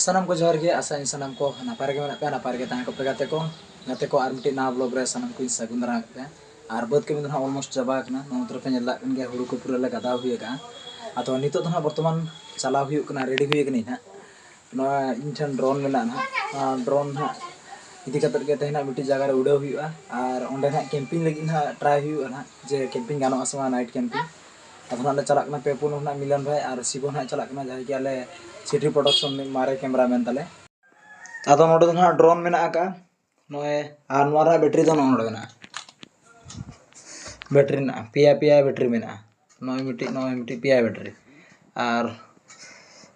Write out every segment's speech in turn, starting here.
सानाम को जोहार गे आशा सानाम को नापाय गे मेना पे नापाय गे ताहे को पे गाते को आर मिटी ना ब्लॉग रे सानाम को सागुन दारा पे आर बात के मिदन ऑलमोस्ट चाबा कना नो तरफ नेला कन गे हुड़ू को पूरा ले गदा हुई का आतो नितो तो वर्तमान चलाव हुई कना रेडी हुई कनी ना नो इन ड्रोन मेना ना ड्रोन ना इदी कतर के तेना मिटी जगह रे उड़ाव हुई और ओंडे ना कैंपिंग लगी ना ट्राई हुई ना जे कैंपिंग गानो असमा नाइट कैंपिंग अब ना चला कना पे पुन ना मिलन भाई और शिबो ना चला कना जाय के आले सिटी प्रोडक्शन मारे कैमरा मैन ताले आदो नोडे ना ड्रोन मेना का नोए आर नोरा बैटरी तो नोडे ना बैटरी ना पिया पिया बैटरी मेना नोए मिटी पिया बैटरी और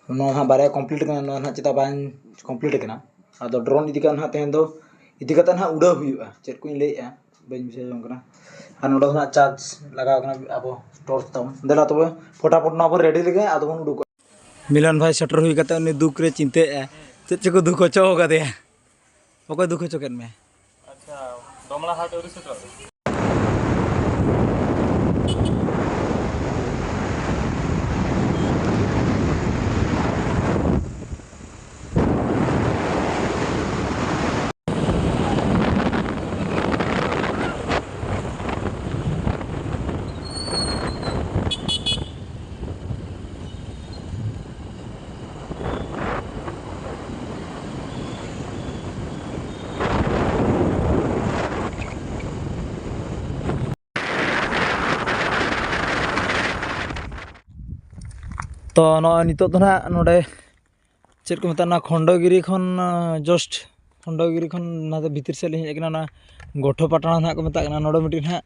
नो हा बारे कंप्लीट कना नो ना चिता बान कंप्लीट कना आदो ड्रोन इदी कना तेन दो इदी कता ना उड़ा हुआ चेक को लेया बन बिसे जम कना और नोडे ना चार्ज लगा कना अब टॉर्च तम देला तो फटाफट ना अब रेडी लगे आदो बन उडुक मिलन भाई सटर हुई कते उनी दुख रे चिंते चेक चको दुख होचो कदे ओको दुख होचो केन में अच्छा डोमला हाट ओरी सटर तो नितो तो ना नोडे चेक को मता खंडगिरी खन जस्ट खंडगिरी खन ना भीतर से हेज ना गोठो पटना ना को मता नोडे मिटी ना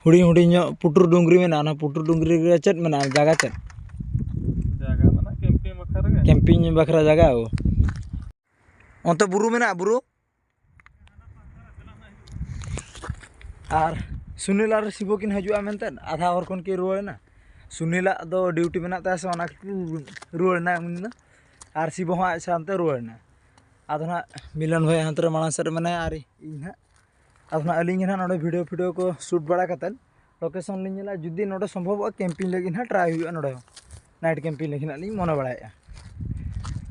हुडी हुडी पुटुर डुंगरी में ना पुटुर डुंगरी रे चेत में जगह चेत जगह माना कैंपिंग बखरा जगह ओ ओंते बुरु में ना बुरु और सुनील और शिबो किन हजुआ मेनते आधा और कोन के रुआ ना सुनीला दो ड्यूटी में ना से रुआ ना और शिबो हाँ सामते रुआ ना आदो ना मिलन भाई हांतरे माड़ा सर मने और इन हाँ आदो ना अलिंग ना नोडे वीडियो को शूट बड़ा कतल लोकेशन लिंगला जुदी नोडे संभव कैंपिंग लगी ना ट्राई हुआ नोडे नाइट कैंपिंग लगी ना लिंग मन बड़ा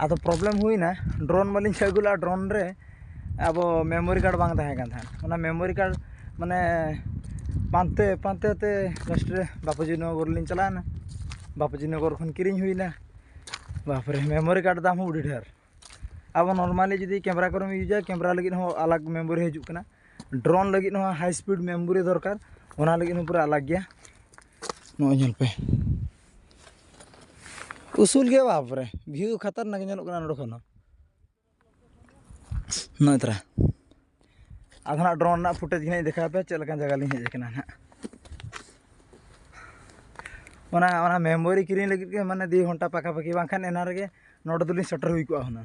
आदो प्रॉब्लम हुई ना ड्रोन मालिंग अगुला ड्रोन रे अब मेमोरी कार्ड बांग तहे कान थान ओना मेमोरी कार्ड माने पांते पांते ते लास्ट रे बापूजी नगर लिंग चलाना बापूजी नगर खन किरिंग हुईना बापरे मेमोरी कार्ड दाम उड़ी ढेर अब नॉर्मली जुदी कैमरा करम यूजा कैमरा लगी हो अलग मेमोरी हजु कना ड्रोन लगी हो हाई स्पीड मेमोरी दरकार ओना लगी हो पूरा अलग गया नो झल पे उसूल के बापरे व्यू खतरनाक झलक कना नोड खन नतरा आधना ड्रोन ना फुटेज गिने देखा पे चलका जगह लिंग हेज कना ना ओना मेमोरी किरिंग लगी के माने 2 घंटा पाखा पाखी बांखान एना रगे नोड दुलिन सटर हुई को होना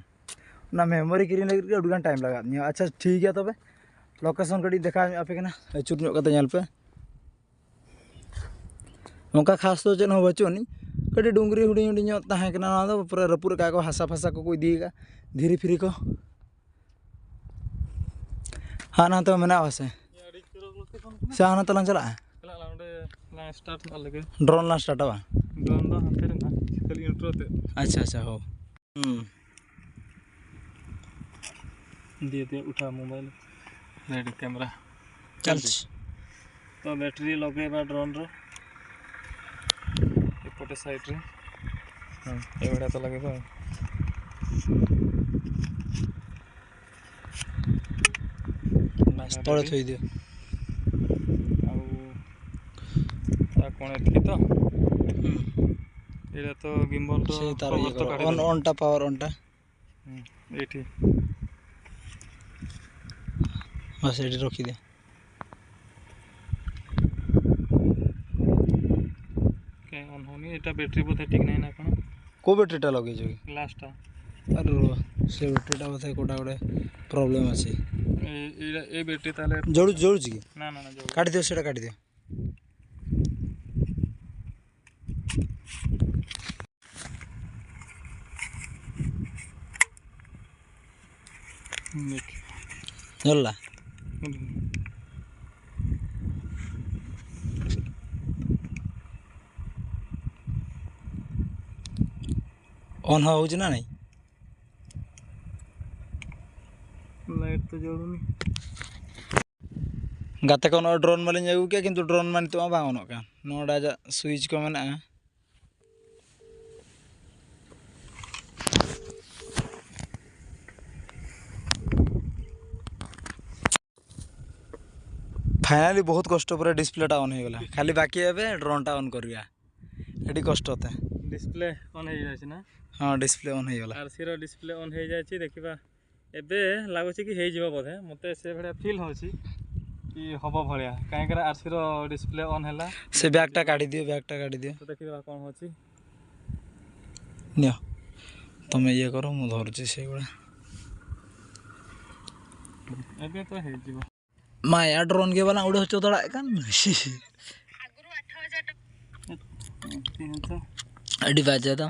ना मेमोरी किरिंग लगी के उडगान टाइम लगा नि अच्छा ठीक है तबे लोकेशन कड़ी देखा आपे कना अचुर नो कते झल पे नोका खास तो चेन हो बचोनी कड़ी डुंगरी हुडी हुडी नो ताहे कना ना दो पूरा रपुर का को हासा फासा को इदीगा धीरे फिरी को हाँ ना तो मना वासे साना तलां चला स्टार्ट ना लगे ड्रोन ला स्टार्ट बा ड्रोन दो हाथे रे ना खाली इंट्रो ते अच्छा अच्छा हो दिए उठा मोबाइल रेडी कैमरा चल तो बैटरी लगे बा ड्रोन रो एपटे साइड रे हां एबडा तो लगे बा तळे थई दियो कोण एतकी तो एटा तो गिम्बल तो से तार ये ऑन टा पावर ऑन टा एठी बस एठी रखी दे के ऑन होनी एटा बैटरी बोथे ठीक नै ना कोन को बैटरी टा लगे जोगी लास्ट टा अरे से बैटरी टा बोथे कोडा कोडे प्रॉब्लम अछि ए बैटरी ताले जोड़ जोड़ जी ना ना ना जोड़ काट दियो सेटा काट दियो जल्ला ऑन हो ना नहीं तो जोड़ूनी गाते को ड्रोन मालिन अगू के किंतु ड्रोन मान तो बांग ओनोग कान नोडा जा स्विच को मेना फाइनली बहुत कष्ट पर डिस्प्लेटा ऑन हो गला खाली बाकी एबे ड्रोनटा ऑन करिया एडी कष्ट होते डिस्प्ले ऑन हो जाय ना हाँ डिस्प्ले ऑन हो गला आरसी रो डिस्प्ले ऑन हो जाय छी देखिबा एबे लागो छी कि हे जिवो बोधे मते से भड़िया फील होची कि हबो भड़िया काहे करा आरसी रो डिस्प्ले ऑन हैला से बैगटा काढी दियो तो देखिबा कोन होची नियो तमे ये करो मु धरची से गुडा एबे तो हे जिवो माया ड्रोन के वाला उड़ो चोदड़ा कान आगुरु 8000 एडी बाजा था